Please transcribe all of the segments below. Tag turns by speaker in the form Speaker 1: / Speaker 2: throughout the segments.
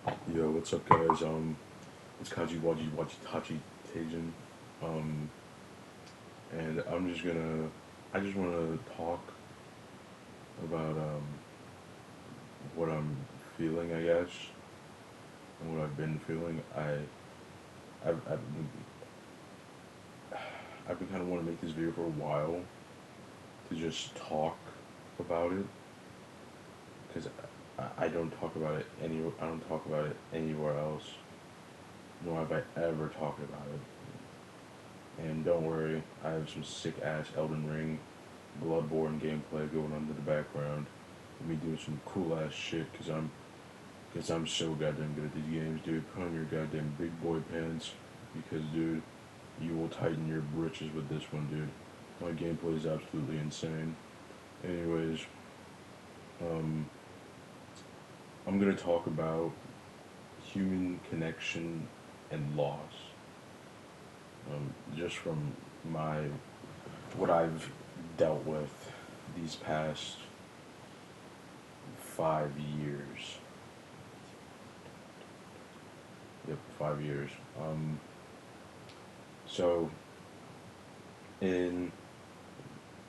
Speaker 1: Yo, what's up, guys? It's 𝐺𝑢𝑡𝑠 and I just wanna talk about what I'm feeling, I guess, and what I've been feeling. I've been kind of want to make this video for a while to just talk about it because I don't talk about it I don't talk about it anywhere else, nor have I ever talked about it. And don't worry, I have some sick ass Elden Ring, Bloodborne gameplay going on in the background. And me doing some cool ass shit cause I'm so goddamn good at these games, dude. Put on your goddamn big boy pants because, dude, you will tighten your britches with this one, dude. My gameplay is absolutely insane. Anyways, um, I'm gonna talk about human connection and loss. Just from my what I've dealt with these past 5 years. Yep, 5 years. So in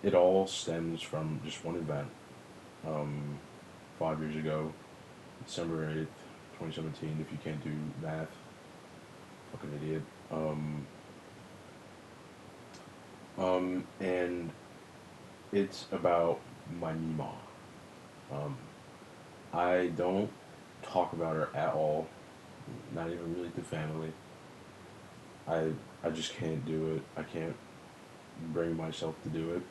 Speaker 1: it all stems from just one event. Um, 5 years ago, December 8th, 2017. If you can't do math, fucking idiot. And it's about my mema. Um, I don't talk about her at all, not even really to family. I just can't do it. I can't bring myself to do it.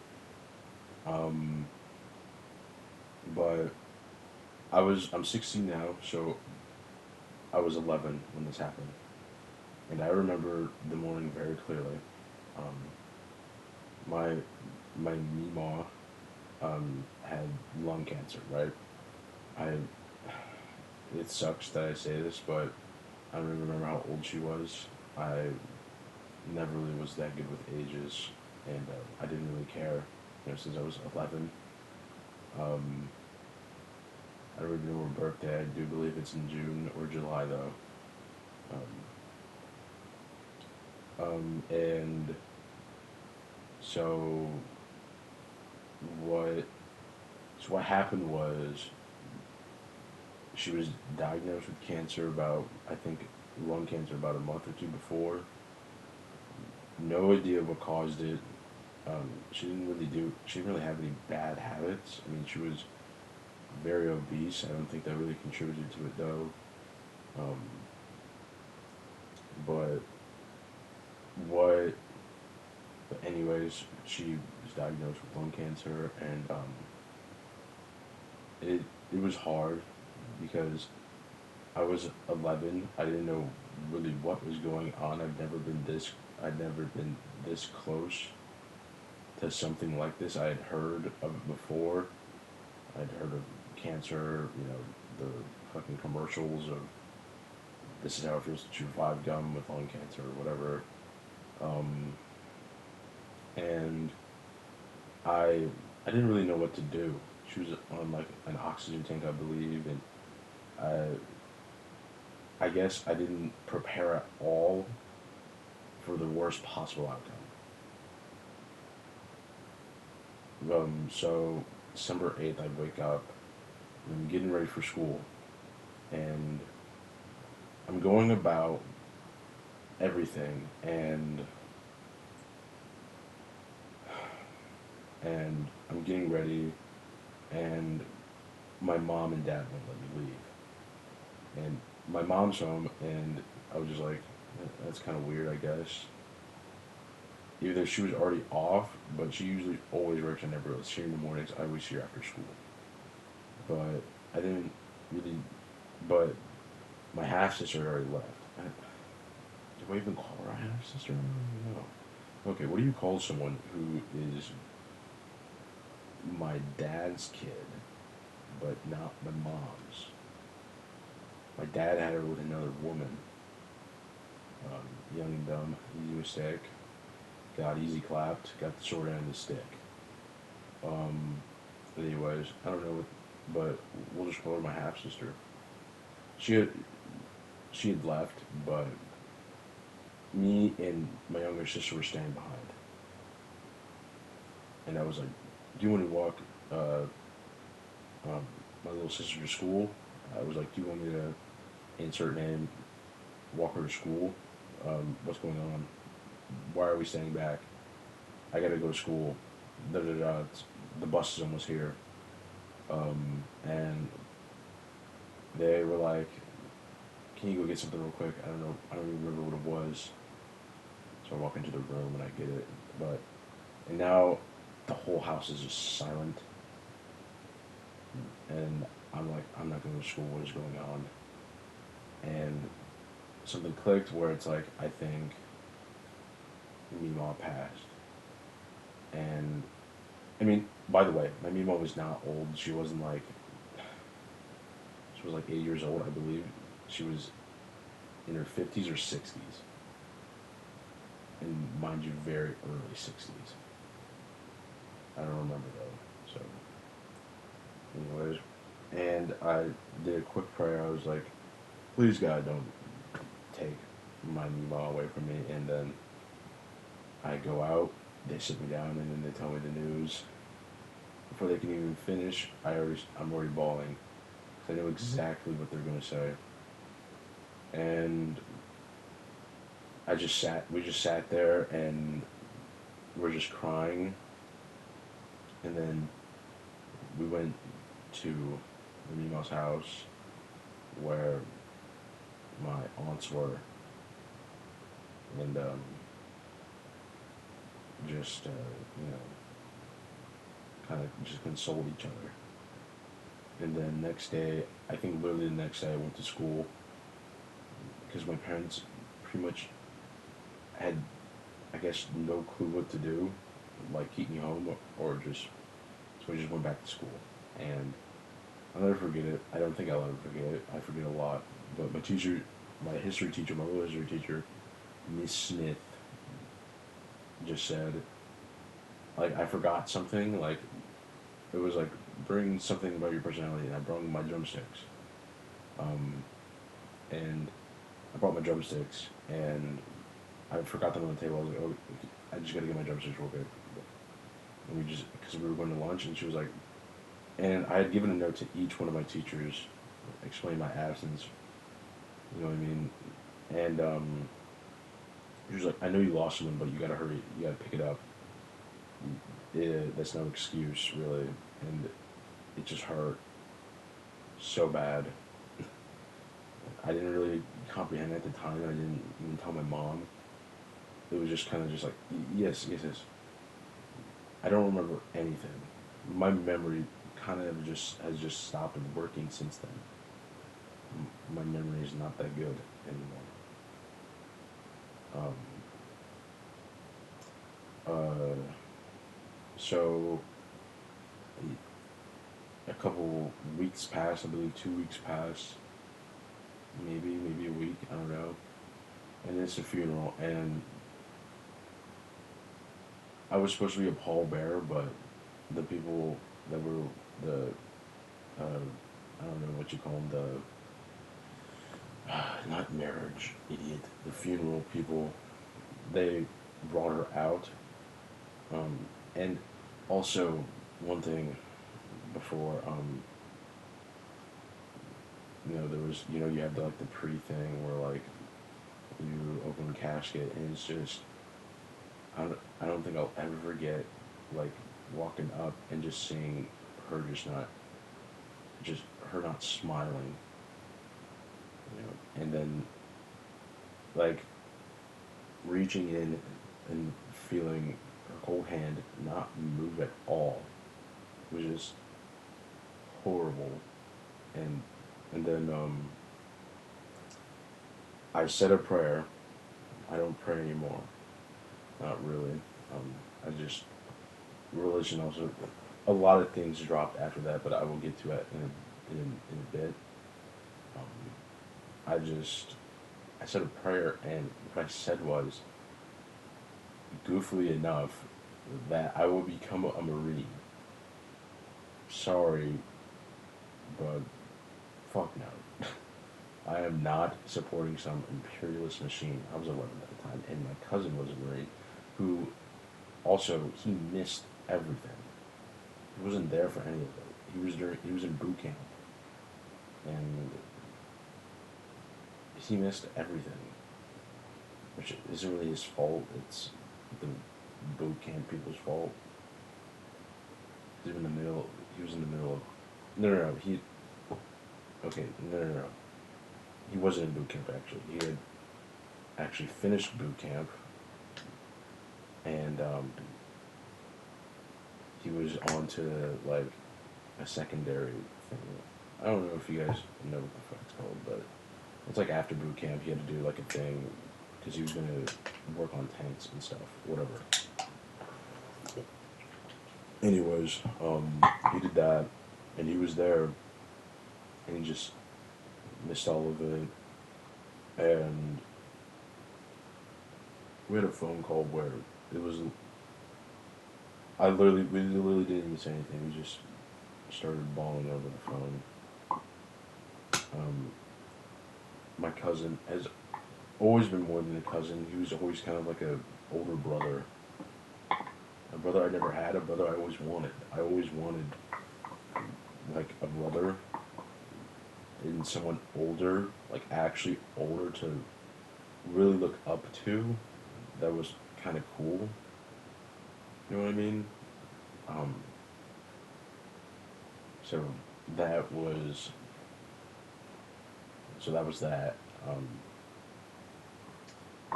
Speaker 1: Um, but I'm 16 now, so I was 11 when this happened, and I remember the morning very clearly. Um, my my mema had lung cancer, right? I It sucks that I say this, but I don't even remember how old she was. I never really was that good with ages, and I didn't really care, since I was 11. Um, I don't even know her birthday. I do believe it's in June or July, though. And so what? So what happened was she was diagnosed with cancer about, I think, lung cancer about a month or two before. No idea what caused it. She didn't really have any bad habits. I mean, she was very obese. I don't think that really contributed to it though. Um, but what, but anyways, she was diagnosed with lung cancer, and it was hard because I was 11. I didn't know really what was going on. I'd never been this close to something like this. I had heard of it before. I'd heard of cancer, the fucking commercials of this is how it feels to chew five gum with lung cancer or whatever. Um, and I I didn't really know what to do. She was on like an oxygen tank, I believe, and I guess I didn't prepare at all for the worst possible outcome. So December 8th, I wake up, I'm getting ready for school, and I'm going about everything, and I'm getting ready, and my mom and dad won't let me leave. And my mom's home, and I was just like, that's kind of weird, I guess. Either she was already off, but she usually always works on every She in the mornings, I always see her after school. But I didn't really, but my half sister had already left. Do I even call her a half sister? No. Okay, what do you call someone who is my dad's kid, but not my mom's? My dad had her with another woman. Young and dumb, easy mistake. Got easy clapped, got the short end of the stick. Um, anyways, I don't know, but we'll just call her my half sister. She had, she had left, but me and my younger sister were staying behind. And I was like, "Do you want to walk uh, my little sister to school?" I was like, "Do you want me to insert name, walk her to school? What's going on? Why are we staying back? I gotta go to school. Da da da. The bus is almost here." And they were like, "Can you go get something real quick?" I don't know. I don't even remember what it was. So I walk into the room and I get it. And now the whole house is just silent. And I'm like, I'm not going to school. What is going on? And something clicked where it's like, I think Mima passed. And I mean, by the way, my Mima was not old. She wasn't like, she was like 8 years old, I believe. She was in her 50s or 60s. And mind you, very early 60s. I don't remember though. So, anyways. And I did a quick prayer. I was like, please God, don't take my Mima away from me. And then I go out, they sit me down, and then they tell me the news. Before they can even finish, I'm already bawling. 'Cause I know exactly what they're going to say. And we just sat there and we're just crying. And then we went to the Mima's house where my aunts were. And just, kind of just consoled each other. And then next day, I think literally the next day I went to school because my parents pretty much had, I guess, no clue what to do, like keep me home or just, so I just went back to school. And I'll never forget it. I don't think I'll ever forget it. I forget a lot. But my teacher, my history teacher, my little history teacher, Miss Smith, just said, like, I forgot something, like, it was like, bring something about your personality, and I brought my drumsticks. Um, and I brought my drumsticks, and I forgot them on the table. I was like, oh, I just gotta get my drumsticks real quick. And we just, because we were going to lunch, and she was like, and I had given a note to each one of my teachers, explaining my absence, you know what I mean? And she was like, I know you lost someone, but you gotta hurry, you gotta pick it up. Yeah, that's no excuse, really. And it just hurt so bad. I didn't really comprehend at the time. I didn't even tell my mom. It was just kind of just like, yes, yes, yes. I don't remember anything. My memory kind of just has just stopped working since then. My memory is not that good anymore. Um, uh, so a couple weeks passed. I believe 2 weeks passed. Maybe a week. I don't know. And it's a funeral, and I was supposed to be a pallbearer, but the people that were the I don't know what you call them, the not marriage, idiot, the funeral people, they brought her out. And also, one thing before, there was, you have the, like, the pre-thing where, like, you open the casket, and it's just, I don't think I'll ever forget, like, walking up and just seeing her just her not smiling, and then, like, reaching in and feeling her cold hand not move at all was just horrible. And then I said a prayer. I don't pray anymore. Not really. I just religion also. A lot of things dropped after that, but I will get to that in a bit. I just I said a prayer, and what I said was, goofily enough, that I will become a Marine. Sorry, but fuck no. I am not supporting some imperialist machine. I was 11 at the time, and my cousin was a Marine, who also he missed everything. He wasn't there for any of it. He was in boot camp, and he missed everything, which isn't really his fault. It's the boot camp people's fault. He was in the middle. He was in the middle of. No. Okay. No. He wasn't in boot camp actually. He had actually finished boot camp, and he was on to like a secondary thing. I don't know if you guys know what the fuck it's called, but it's like after boot camp, he had to do like a thing because he was gonna work on tanks and stuff, whatever. Anyways, he did that, and he was there, and he just missed all of it, and we had a phone call where it was. We literally didn't even say anything. We just started bawling over the phone. My cousin has always been more than a cousin. He was always kind of like a older brother. A brother I never had, a brother I always wanted. I always wanted like a brother and someone older, like actually older to really look up to. That was kind of cool. You know what I mean? Um, so that was that was that.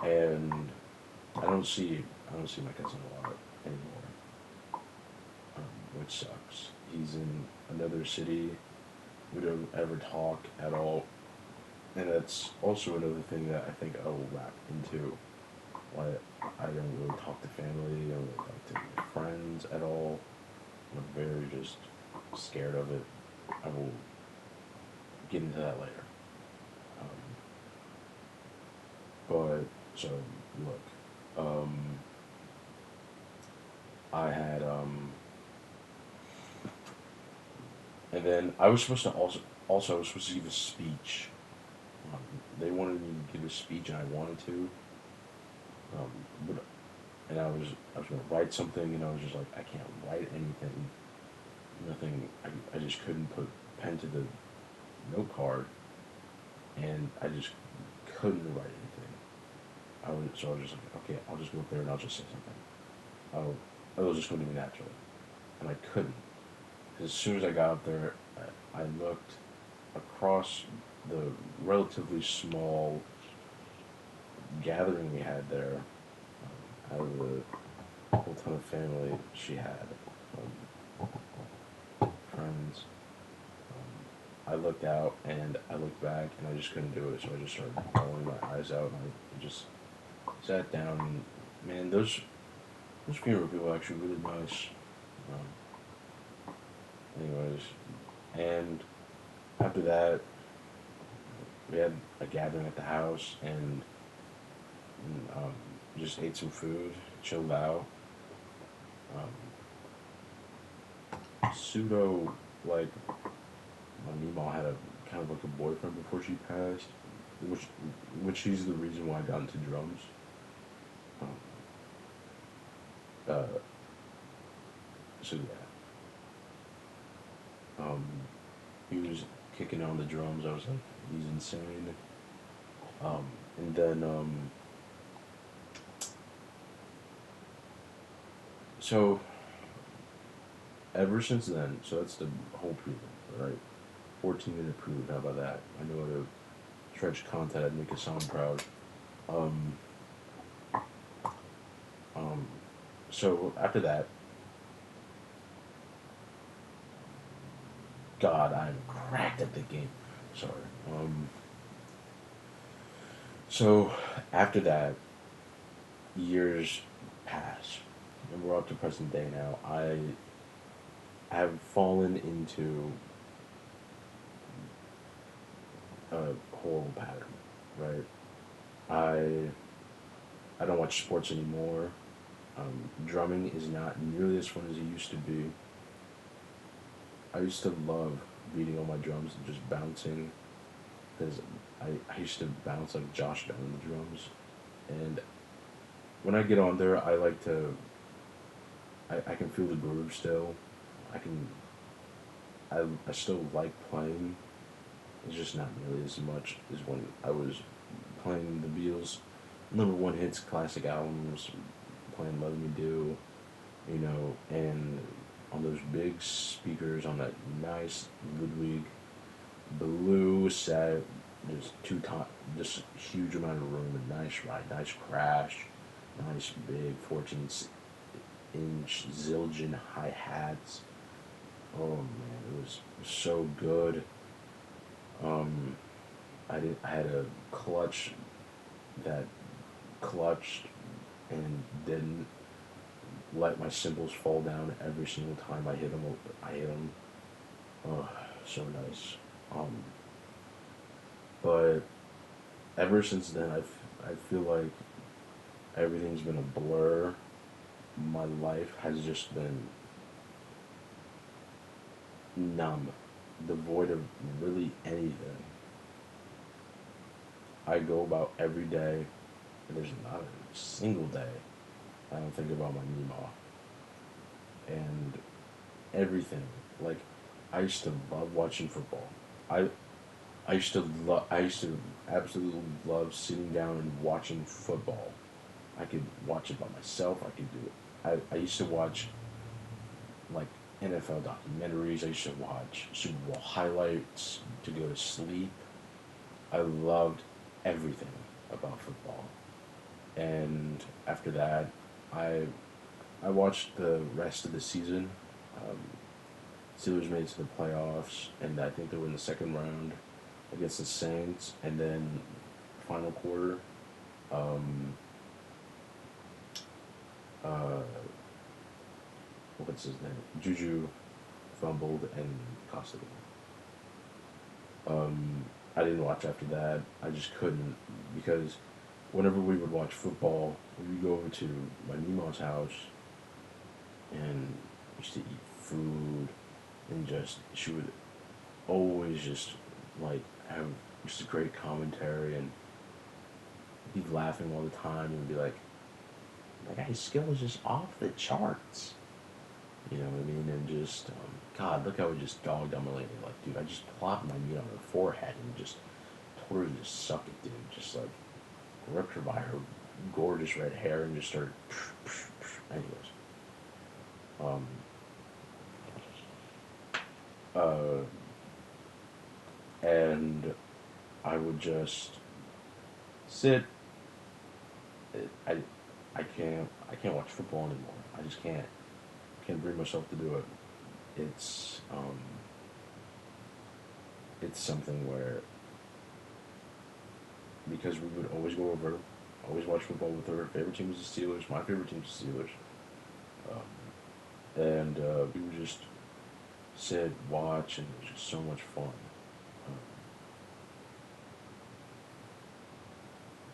Speaker 1: And I don't see my cousin a lot anymore, which sucks. He's in another city. We don't ever talk at all, and that's also another thing that I think I will wrap into. Why I don't really talk to family. I don't really talk to my friends at all. I'm very just scared of it. I will get into that later. But so look, I had and then I was supposed to also I was supposed to give a speech. They wanted me to give a speech, and I wanted to. But and I was gonna write something, and I was just like, I can't write anything. Nothing. I just couldn't put pen to the note card, and I just couldn't write anything. So I was just like, okay, I'll just go up there and I'll just say something. It was just going to be natural, and I couldn't. As soon as I got up there, I looked across the relatively small gathering we had there. Out of the whole ton of family she had, friends. I looked out and I looked back and I just couldn't do it, so I just started bawling my eyes out, and I just sat down. And man, those funeral people are actually really nice. Anyways, and after that, we had a gathering at the house, and just ate some food, chilled out. Pseudo, like, my Meemaw had a kind of like a boyfriend before she passed, which is the reason why I got into drums. Um, uh, so yeah, he was kicking on the drums. I was like, he's insane. And then so ever since then, so that's the whole prelude, right? 14-minute prelude. How about that? I know how to stretch content and make a song proud. Um, so after that, God, I'm cracked at the game. Sorry. So after that, years pass, and we're up to present day now. I have fallen into a horrible pattern, right? I don't watch sports anymore. Drumming is not nearly as fun as it used to be. I used to love beating on my drums and just bouncing. because I used to bounce like Josh down the drums, and when I get on there, I like to. I can feel the groove still. I can. I still like playing. It's just not nearly as much as when I was playing the Beatles' #1 hits, classic albums, playing "Love Me Do," and on those big speakers on that nice Ludwig blue set, just just huge amount of room, a nice ride, nice crash, nice big 14-inch Zildjian hi hats. Oh man, it was so good. Um, I had a clutch that clutched and didn't let my cymbals fall down every single time I hit them. I hit them. Oh, so nice. Um, but ever since then, I feel like everything's been a blur. My life has just been numb, devoid of really anything. I go about every day, and there's not a single day I don't think about my mema and everything. Like, I used to love watching football. I I used to absolutely love sitting down and watching football. I could watch it by myself. I could do it. I used to watch like NFL documentaries. I used to watch Super Bowl highlights to go to sleep. I loved everything about football. And after that, I I watched the rest of the season. Um, Steelers made it to the playoffs, and I think they were in the second round against the Saints, and then final quarter, um, uh, what's his name? Juju fumbled and cost it. I didn't watch after that. I just couldn't because whenever we would watch football, we would go over to my Nemo's house and used to eat food and just she would always just like have just a great commentary and be laughing all the time and be like, that guy's skill is just off the charts. You know what I mean? And just, God, look how he just dogged on my lady. Like, dude, I just plopped my meat on her forehead and just told her to just suck it, dude. Just like ripped her by her gorgeous red hair and just started. Anyways, um, uh, and I would just sit. I, I can't watch football anymore. I just can't bring myself to do it. It's it's something where because we would always go over, always watch football with her. Her favorite team was the Steelers. My favorite team was the Steelers. And we would just sit, watch, and it was just so much fun. Um,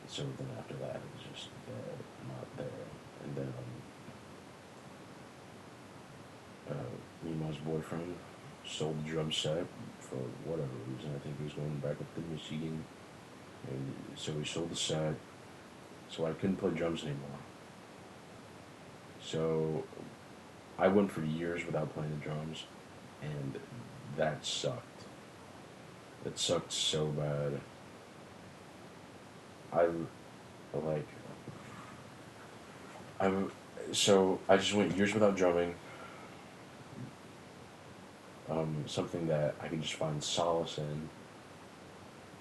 Speaker 1: so then after that, it was just there, not there. And then Mima's boyfriend sold the drum set for whatever reason. I think he was going back up to Michigan. And so he sold the set. So I couldn't play drums anymore. So I went for years without playing the drums. And that sucked. It sucked so bad. I like I so I just went years without drumming. Something that I could just find solace in.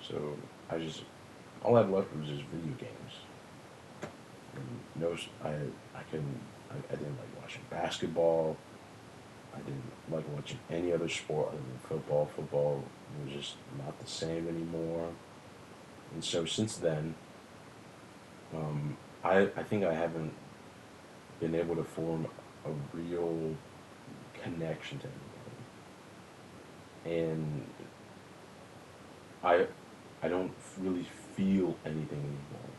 Speaker 1: So I just all I had left was just video games. And no, I couldn't I didn't like watching basketball. I didn't like watching any other sport other than football. Football was just not the same anymore. And so since then, I think I haven't been able to form a real connection to anybody. And I I don't really feel anything anymore,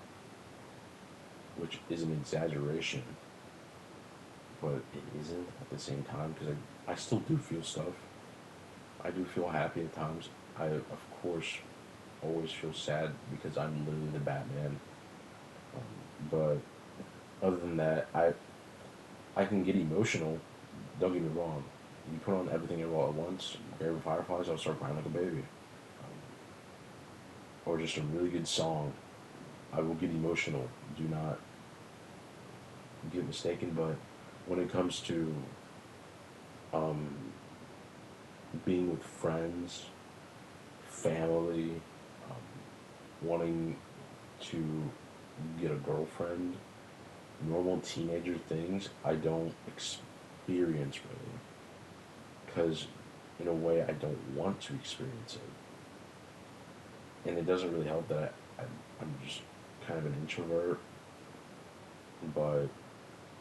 Speaker 1: which is an exaggeration, but it isn't at the same time because I still do feel stuff. I do feel happy at times. I of course always feel sad because I'm literally the Batman. But other than that, I can get emotional. Don't get me wrong. You put on everything all at once, Grave of Fireflies, I'll start crying like a baby. Or just a really good song, I will get emotional. Do not get mistaken, but when it comes to um, being with friends, family, wanting to get a girlfriend, normal teenager things, I don't experience really. Because, in a way, I don't want to experience it. And it doesn't really help that I'm just kind of an introvert, but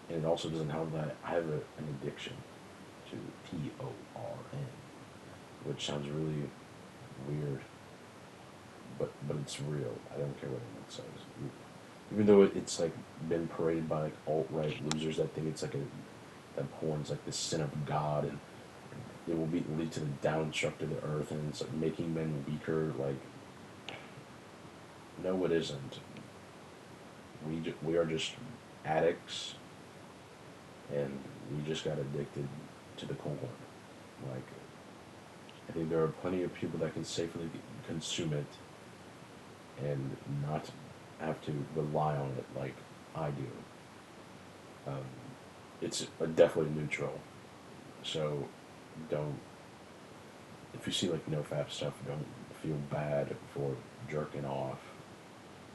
Speaker 1: and it also doesn't help that I have an addiction to PORN, which sounds really weird, but it's real. I don't care what anyone says. Even though it's like been paraded by like alt right losers that think it's like that porn's like the sin of God and it will lead to the downstruct of the earth and it's like making men weaker. Like, no, it isn't. We are just addicts, and we just got addicted to the corn. Like, I think there are plenty of people that can safely consume it and not have to rely on it like I do. Um, it's definitely neutral, so don't. If you see like no fap stuff, don't feel bad for jerking off.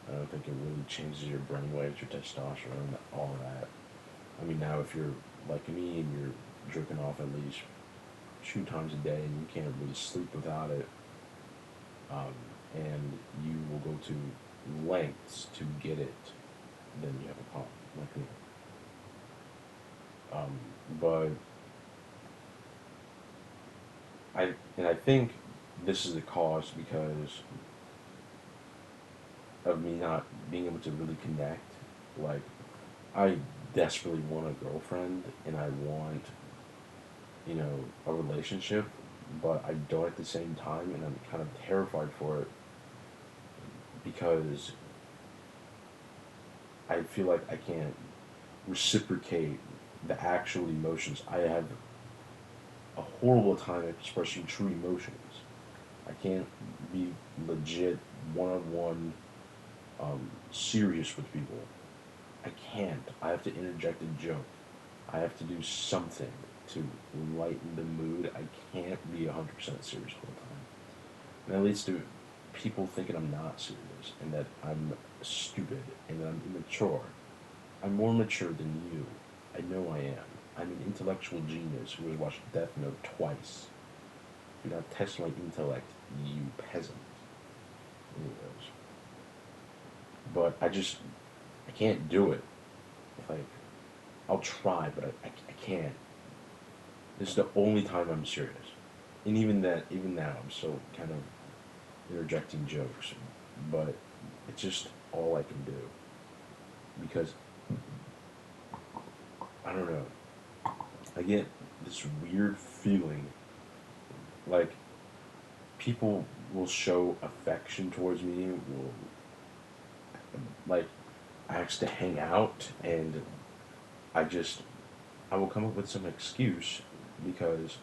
Speaker 1: I don't think it really changes your brainwaves, your testosterone, all of that. I mean, now if you're like me and you're jerking off at least 2 times a day and you can't really sleep without it, and you will go to lengths to get it, then you have a problem, like me. But I think this is the cause because of me not being able to really connect. Like, I desperately want a girlfriend and I want, a relationship, but I don't at the same time, and I'm kind of terrified for it because I feel like I can't reciprocate the actual emotions. I have a horrible time expressing true emotions. I can't be legit one-on-one serious with people. I can't. I have to interject a joke. I have to do something to lighten the mood. I can't be 100% serious all the time. And that leads to people thinking I'm not serious and that I'm stupid and that I'm immature. I'm more mature than you. I know I am. I'm an intellectual genius who has watched Death Note twice. Do not test my intellect, you peasant. Anyways. But I can't do it. Like, I'll try, but I can't. This is the only time I'm serious. And even now, I'm still kind of interjecting jokes. But it's just all I can do. Because, I don't know, I get this weird feeling like people will show affection towards me, will, like, ask to hang out, and I just, I will come up with some excuse because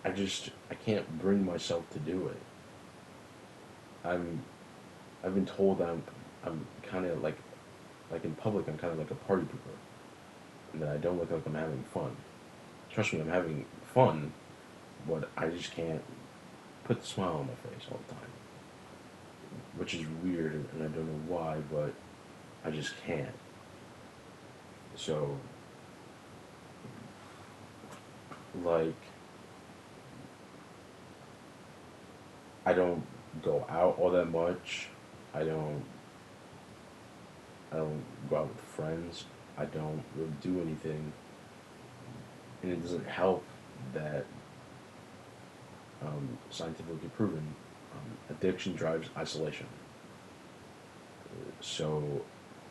Speaker 1: I can't bring myself to do it. I'm, I've been told I'm kind of like in public, I'm kind of like a party pooper, and that I don't look like I'm having fun. Trust me, I'm having fun, but I just can't put the smile on my face all the time, which is weird, and I don't know why, but I just can't. So, like, I don't go out all that much. I don't. I don't go out with friends. I don't really do anything, and it doesn't help that scientifically proven addiction drives isolation. So,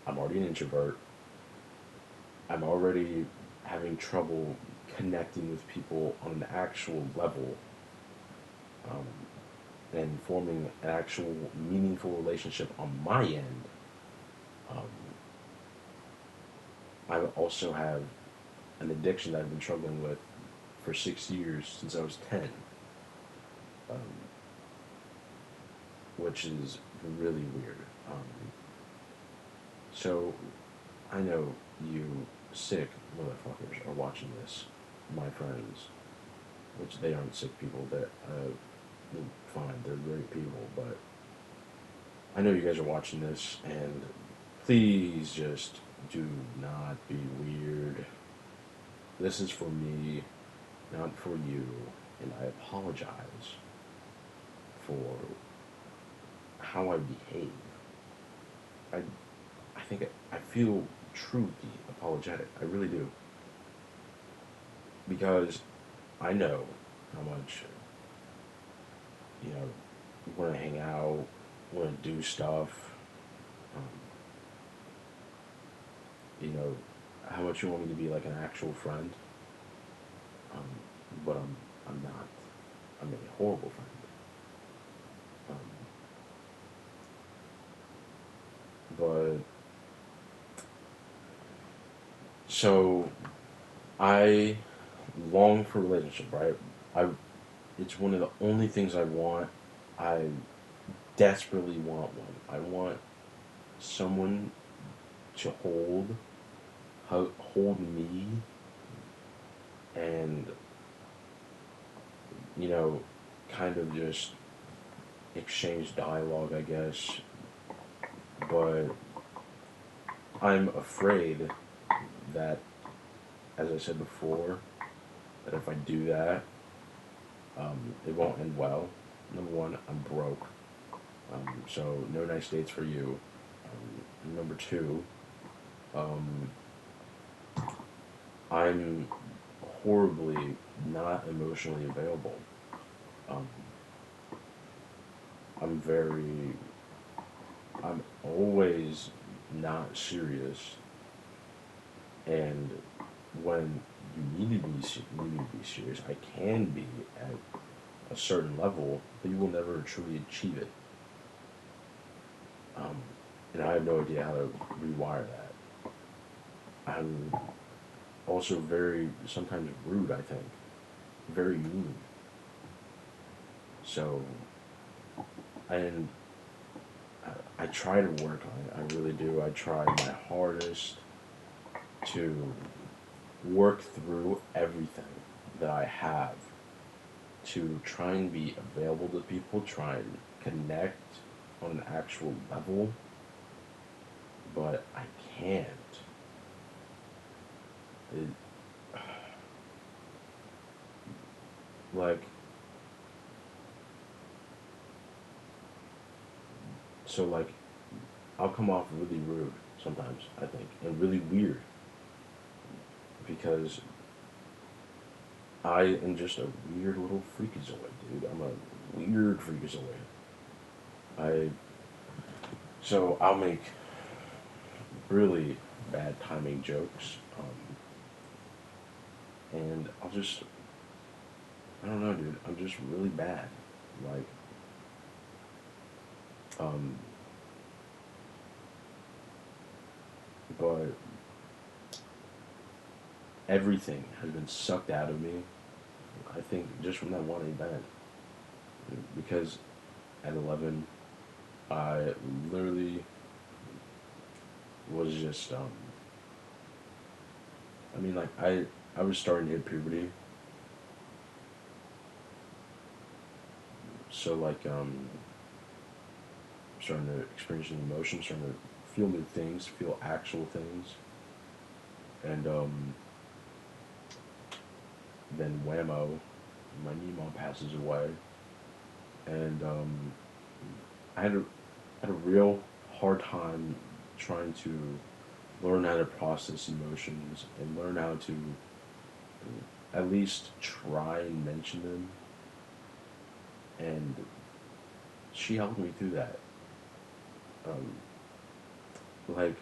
Speaker 1: I'm already an introvert. I'm already having trouble connecting with people on an actual level. Um, and forming an actual meaningful relationship on my end. Um, I also have an addiction that I've been struggling with for 6 years since I was 10, um, which is really weird. So I know you sick motherfuckers are watching this, my friends, which they aren't sick people. That fine, they're great people, but I know you guys are watching this, and please just do not be weird. This is for me, not for you, and I apologize for how I behave. I, I think I feel truly apologetic. I really do. Because I know how much, want to hang out, want to do stuff, um, how much you want me to be like an actual friend. Um, but I'm not. I'm a horrible friend. But so I long for a relationship, right? I It's one of the only things I want. I desperately want one. I want someone to hold me, and you know, kind of just exchange dialogue, I guess. But I'm afraid that, as I said before, that if I do that, it won't end well. Number one, I'm broke, so no nice dates for you. Number two, um, I'm horribly not emotionally available. Um, I'm very, I'm always not serious, and when you need to be serious, I can be at a certain level, but you will never truly achieve it. Um, and I have no idea how to rewire that. I'm also very, sometimes rude, I think. Very mean. So, and I try to work on it. I really do. I try my hardest to work through everything that I have to try and be available to people, try and connect on an actual level, but I can't. It, like, so, like, I'll come off really rude sometimes, I think, and really weird because I am just a weird little freakazoid, dude. I'm a weird freakazoid. I So I'll make really bad timing jokes, and I don't know, dude. I'm just really bad. Like, um, but everything has been sucked out of me. I think just from that one event, because at 11, I literally was just, I mean, like, I was starting to hit puberty. So, like, starting to experience new emotions, starting to feel new things, feel actual things. And, then whammo, my mema passes away. And, I had a real hard time trying to learn how to process emotions and learn how to at least try and mention them. And she helped me through that. Um, like,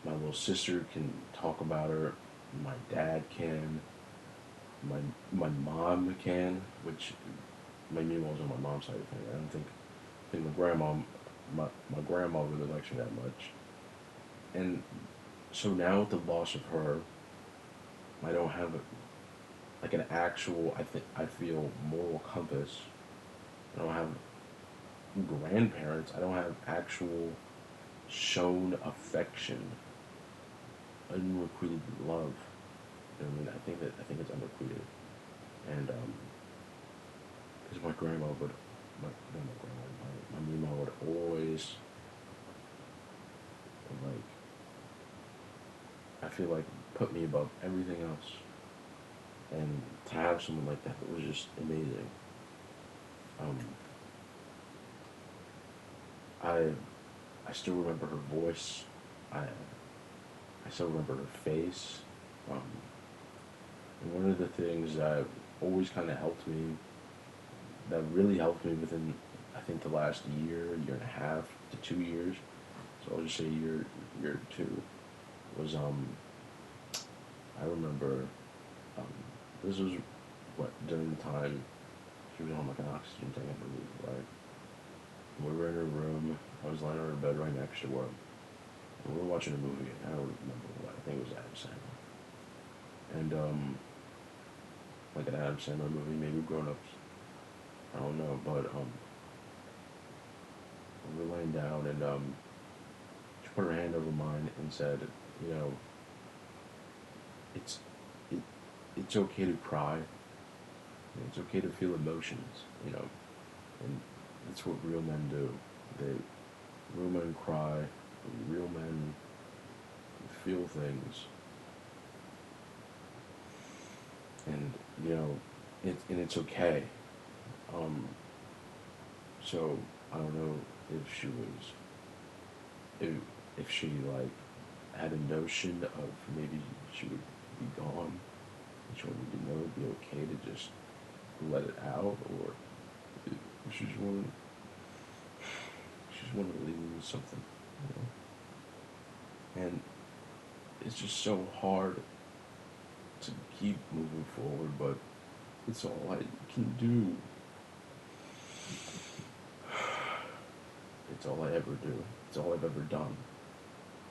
Speaker 1: my little sister can talk about her, my dad can, my mom can, which my mema's on my mom's side of the family. I think my grandma really likes me that much. And so now with the loss of her, I don't have like an actual, I feel, moral compass. I don't have grandparents. I don't have actual shown affection, unrequited love. You know what I mean? I think it's unrequited, and because my grandma would, not my grandma, my mama would always like, I feel like, put me above everything else, and to have someone like that was just amazing. Um, I I still remember her voice. I still remember her face. Um, and one of the things that always kind of helped me, that really helped me within, I think, the last year and a half to 2 years, so I'll just say year or two, was, I remember, um, this was, what, during the time she was on like an oxygen tank, I believe, right? We were in her room, I was lying on her bed right next to her, and we were watching a movie, I don't remember what, I think it was Adam Sandler. And, like an Adam Sandler movie, maybe Grown Ups, I don't know, but, we were laying down, and, she put her hand over mine and said, you know, it's, it, it's okay to cry, it's okay to feel emotions, and that's what real men do. Real men cry, real men feel things, and it's okay. Um, so I don't know if she was, if if she like had a notion of maybe she would be gone, and she wanted me to know it'd be okay to just let it out, or if she just wanted to leave me with something, And it's just so hard to keep moving forward, but it's all I can do. It's all I ever do. It's all I've ever done.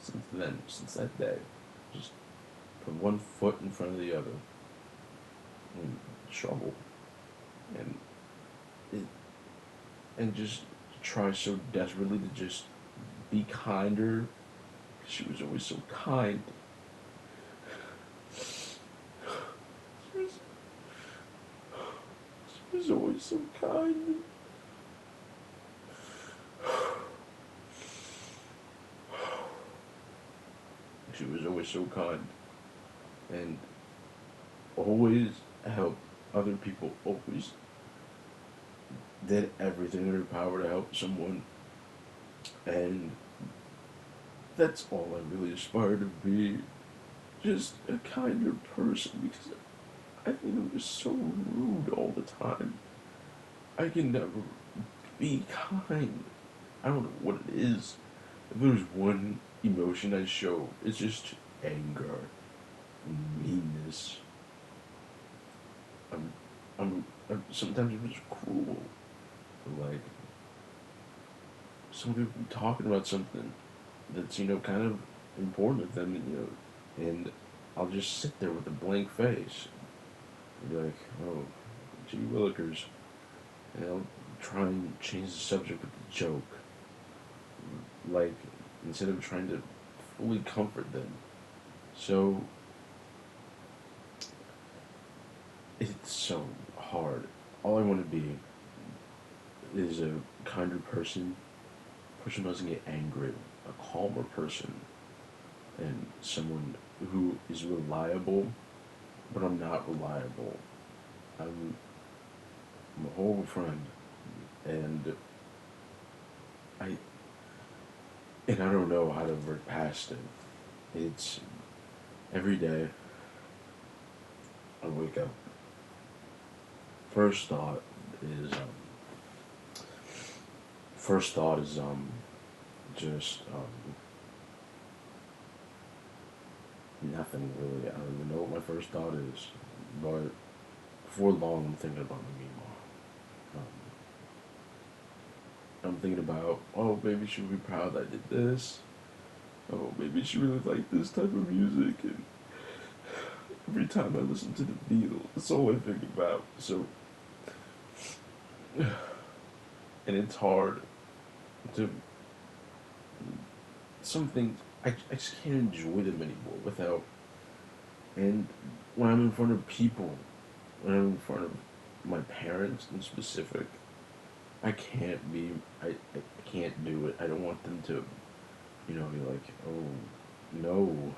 Speaker 1: Since then, since that day, just put one foot in front of the other and struggle, and it, and just try so desperately to just be kinder. She was always so kind. She was, she was always so kind. She was always so kind, and always helped other people. Always did everything in her power to help someone, and that's all I really aspire to be. Just a kinder person, because I think I'm just so rude all the time. I can never be kind. I don't know what it is. If there's one emotion I show, it's just anger, meanness. I'm, sometimes I'm just cruel. Like, some people be talking about something that's, kind of important to them, and I'll just sit there with a blank face and be like, oh, gee willikers. And I'll try and change the subject with a joke. Like, instead of trying to fully comfort them. So, it's so hard. All I want to be is a kinder person who doesn't get angry, a calmer person, and someone who is reliable, but I'm not reliable. I'm a horrible friend, and I and I don't know how to work past it. It's every day I wake up. First thought is just nothing really. I don't even know what my first thought is, but before long I'm thinking about my mema. I'm thinking about, oh, maybe she would be proud I did this. Oh, maybe she really liked this type of music. And every time I listen to the Beatles, that's all I think about. So, and it's hard to, some things, I just can't enjoy them anymore without, and when I'm in front of people, when I'm in front of my parents in specific, I can't be, I can't do it. I don't want them to, be like, oh, no,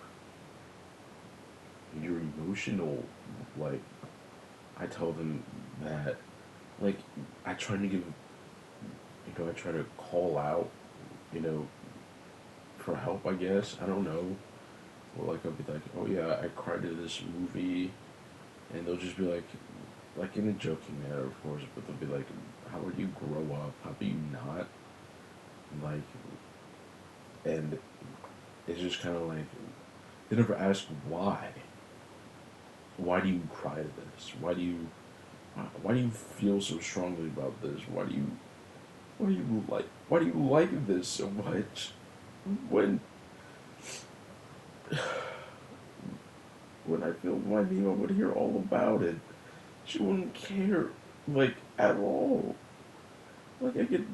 Speaker 1: you're emotional. Like, I tell them that, like, I try to give, I try to call out, you know, for help, I guess. I don't know. Or, like, I'll be like, oh, yeah, I cried to this movie. And they'll just be like in a joking manner, of course, but they'll be like, how would you grow up? How do you not? Like, and it's just kind of like, they never ask why. Why do you cry to this? Why do you feel so strongly about this? Why do you like this so much? When, when I filmed my meme, I would hear all about it. She wouldn't care, like, at all. Like, I could,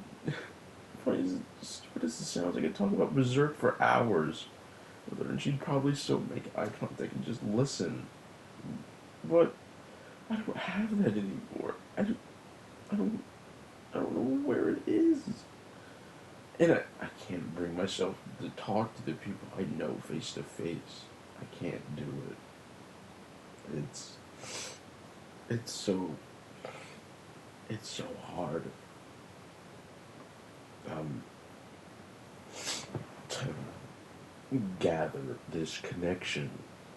Speaker 1: funny as stupid as it sounds, I could talk about Berserk for hours with her, and she'd probably still make eye contact and just listen. But I don't have that anymore. I don't, I don't know where it is. And I can't bring myself to talk to the people I know face to face. I can't do it. It's so, it's so hard. Um, to gather this connection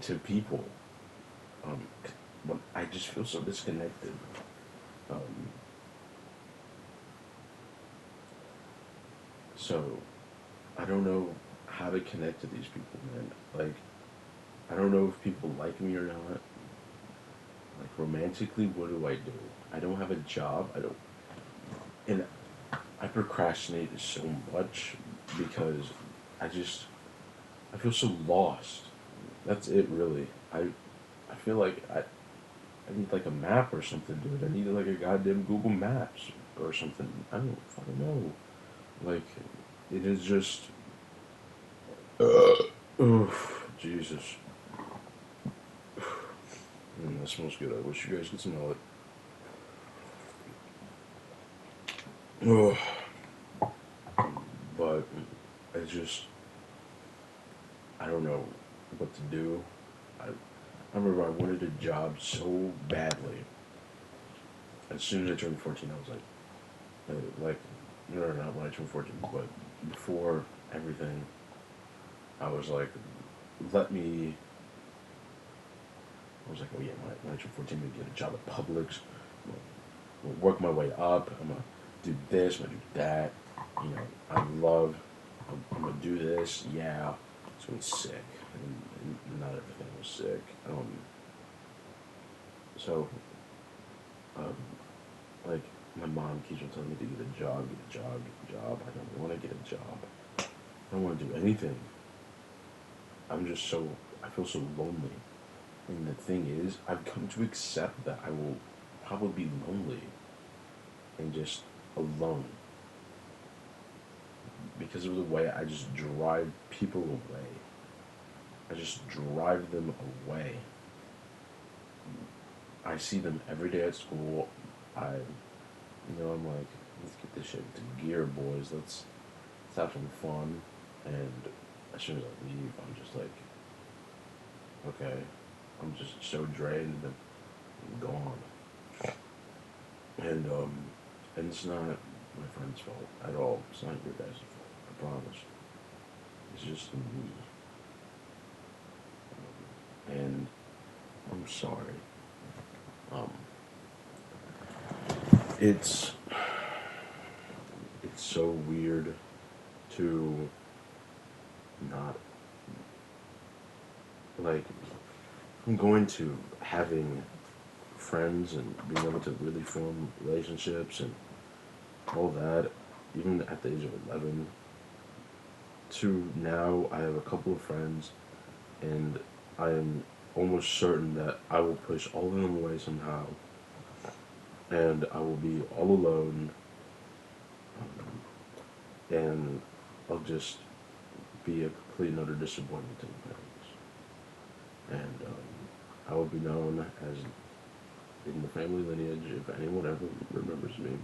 Speaker 1: to people. Um, but I just feel so disconnected. Um, so I don't know how to connect to these people, man. Like, I don't know if people like me or not. Like, romantically, what do I do? I don't have a job. And I procrastinate so much because I just, I feel so lost. That's it, really. I feel like I need like a map or something, dude. I need like a goddamn Google Maps or something. I don't fucking know. Like, it is just, oof, Jesus. That smells good. I wish you guys could smell it. Oh, but it's just, I don't know what to do. I remember I wanted a job so badly. As soon as I turned 14, I was like, no, not when I turned 14, but before everything, I was like, let me, I was like, oh yeah, when I turn 14, I'm gonna get a job at Publix, I'm gonna work my way up, I'm gonna do this, I'm gonna do that, I'm gonna do this, yeah, it's gonna be sick, and not everything was sick, so, um, like, my mom keeps on telling me to get a job, get a job, get a job. I don't want to get a job. I don't want to do anything. I feel so lonely. And the thing is, I've come to accept that I will probably be lonely and just alone because of the way I just drive people away. I just drive them away. I see them every day at school. I'm like, let's get this shit into gear, boys. Let's have some fun. And as soon as I leave, I'm just like, okay, I'm just so drained and I'm gone. And it's not my friend's fault at all. It's not your guys' fault. I promise. It's just me. And I'm sorry. Um, it's so weird to not, like, I'm going to having friends and being able to really form relationships and all that,
Speaker 2: even at the age of 11 to now, I have a couple of friends, and I am almost certain that I will push all of them away somehow, and I will be all alone, and I'll just be a complete and utter disappointment to my parents. And I will be known as, in the family lineage, if anyone ever remembers me,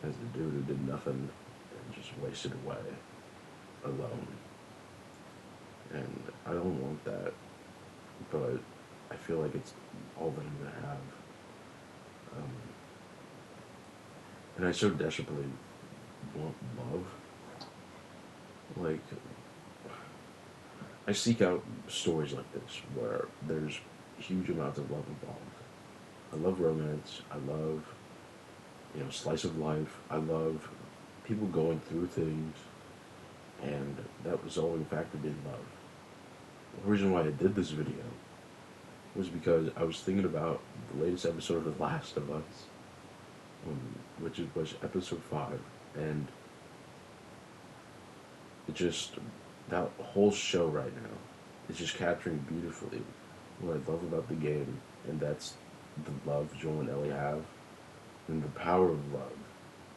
Speaker 2: as the dude who did nothing and just wasted away alone. And I don't want that, but I feel like it's all that I'm gonna have. Um, and I so desperately want love. Like, I seek out stories like this where there's huge amounts of love involved. I love romance. I love, slice of life. I love people going through things and that resolving factor being love. The reason why I did this video was because I was thinking about the latest episode of The Last of Us, which was episode 5, and it just, that whole show right now is just capturing beautifully what I love about the game, and that's the love Joel and Ellie have, and the power of love,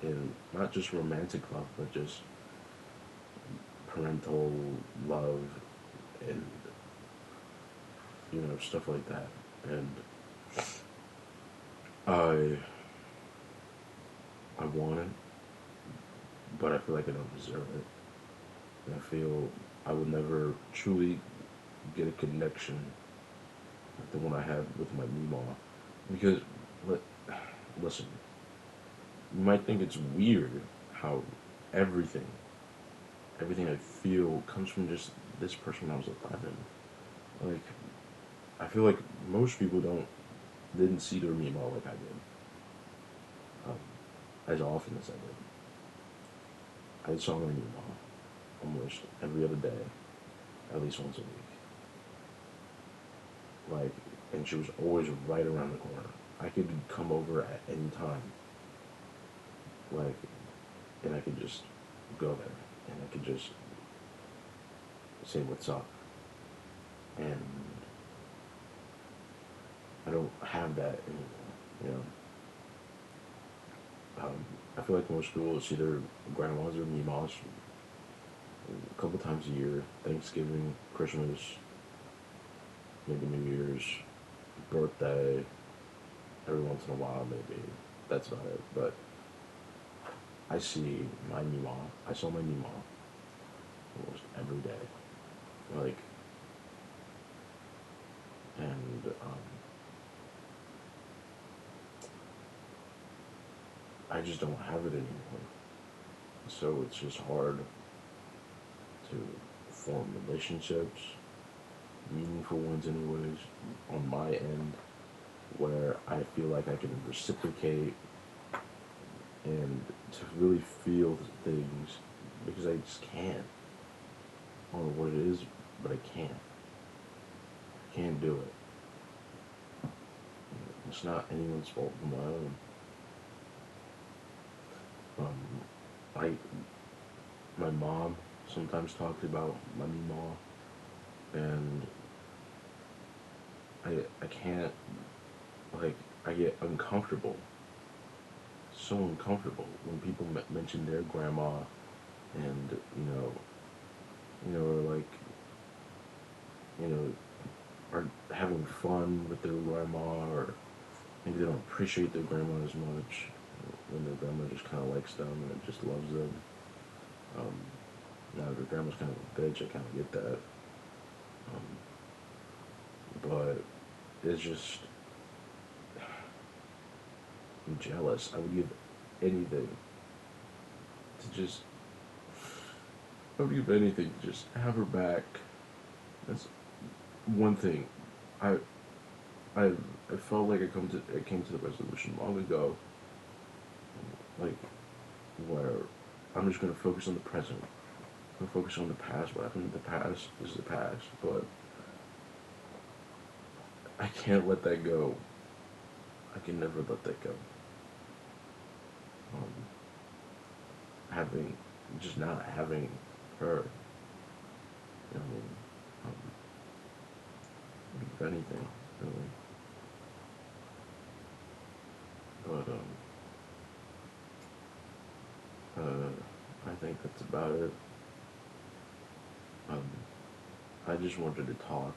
Speaker 2: and not just romantic love, but just parental love, and stuff like that. And I want it, but I feel like I don't deserve it. And I feel I would never truly get a connection like the one I had with my Meemaw. Because, listen, you might think it's weird how everything, everything I feel comes from just this person when I was 11. Like, I feel like most people didn't see their Meemaw like I did. As often as I did. I saw my Meemaw almost every other day, at least once a week. Like, and she was always right around the corner. I could come over at any time. Like, and I could just go there, and I could just say what's up. And I don't have that anymore. I feel like most people see their grandmas or Meemaws a couple times a year. Thanksgiving, Christmas, maybe New Year's, birthday, every once in a while maybe. That's about it. But I see my Meemaw. I saw my Meemaw almost every day. Like, and I just don't have it anymore. So it's just hard to form relationships, meaningful ones anyways, on my end, where I feel like I can reciprocate and to really feel things, because I just can't. I don't know what it is, but I can't. I can't do it. It's not anyone's fault but my own. My mom sometimes talks about my Meemaw, and I can't, like, I get uncomfortable, so uncomfortable when people mention their grandma, and or like, are having fun with their grandma, or maybe they don't appreciate their grandma as much, when their grandma just kind of likes them and just loves them. Now their grandma's kind of a bitch, I kind of get that. But it's just, I'm jealous. I would give anything to just, I would give anything to just have her back. That's one thing. I I I felt like I came to the resolution long ago, like, where I'm just gonna focus on the present. I'm gonna focus on the past. What happened in the past is the past, but I can't let that go. I can never let that go. Um, having, just not having her, you know, um, if anything, really. But I think that's about it. Um, I just wanted to talk.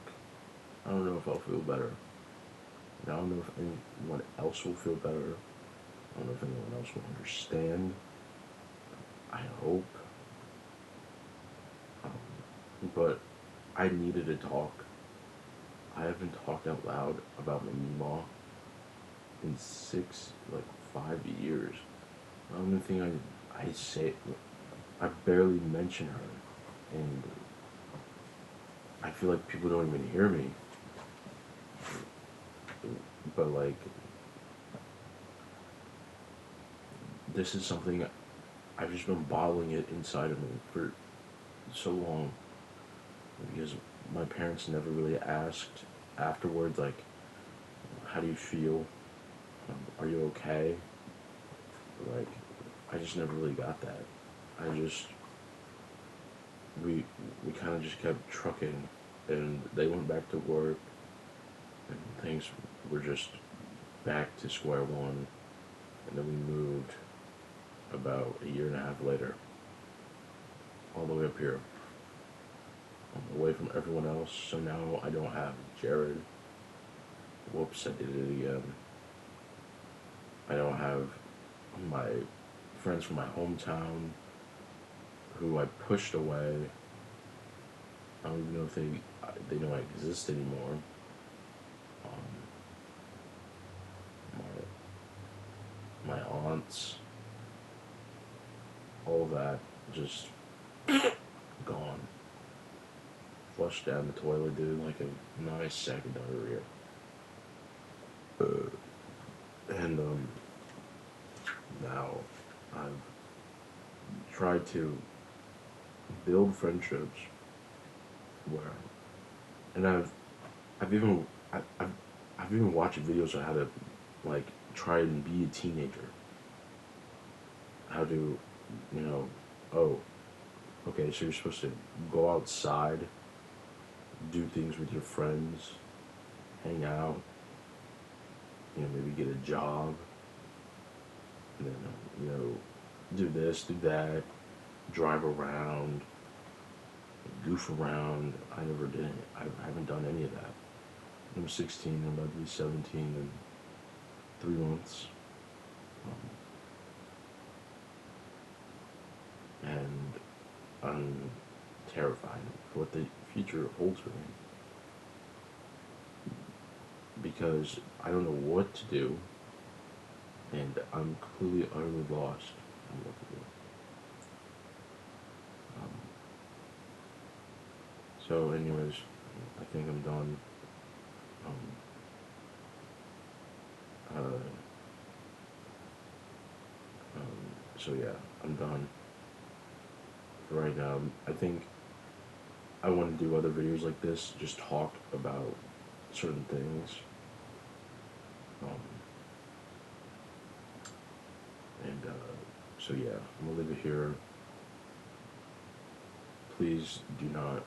Speaker 2: I don't know if I'll feel better. And I don't know if anyone else will feel better. I don't know if anyone else will understand. I hope. But I needed to talk. I haven't talked out loud about my mema in 5 years. The only thing I say, I barely mention her, and I feel like people don't even hear me. But like, this is something I've just been bottling it inside of me for so long, because my parents never really asked afterwards, like, how do you feel? Are you okay? Like, I just never really got that. I just, we kind of just kept trucking, and they went back to work, and things were just back to square one, and then we moved about a year and a half later, all the way up here, away from everyone else. So now I don't have Jared. Whoops, I did it again. I don't have my friends from my hometown who I pushed away. I don't even know if they know I exist anymore. My aunts, all that, just gone. Flushed down the toilet, dude, like a nice sack of diarrhea. And now I've tried to build friendships where, and I've even I've even watched videos on how to like try and be a teenager. How to, oh, okay, so you're supposed to go outside, do things with your friends, hang out, maybe get a job, and then, do this, do that, drive around, goof around. I never did. I haven't done any of that. I'm 16. I'm about to be 17 in 3 months. And I'm terrified for what the future holds for me. Because I don't know what to do, and I'm completely, utterly lost on what to do. So anyways, I think I'm done. Uh, so yeah, I'm done for right now. I think I want to do other videos like this, just talk about certain things. So yeah, I'm gonna leave it here. Please do not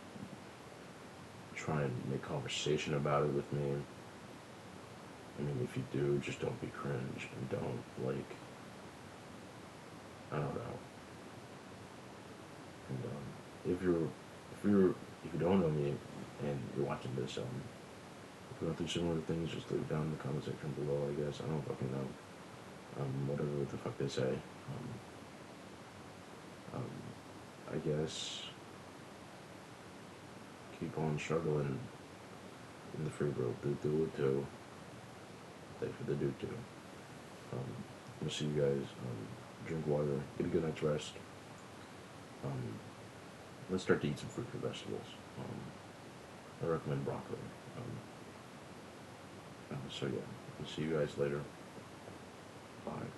Speaker 2: try and make conversation about it with me. I mean, if you do, just don't be cringe and don't, like, I don't know. And if you don't know me and you're watching this, if you're going through similar things, just leave it down in the comment section below. I guess I don't fucking know. Whatever the fuck they say. I guess keep on struggling in the free world. Do it too. Thanks for the do too. I'm gonna see you guys. Drink water. Get a good night's rest. Let's start to eat some fruit and vegetables. I recommend broccoli. So yeah, I'll see you guys later. Bye.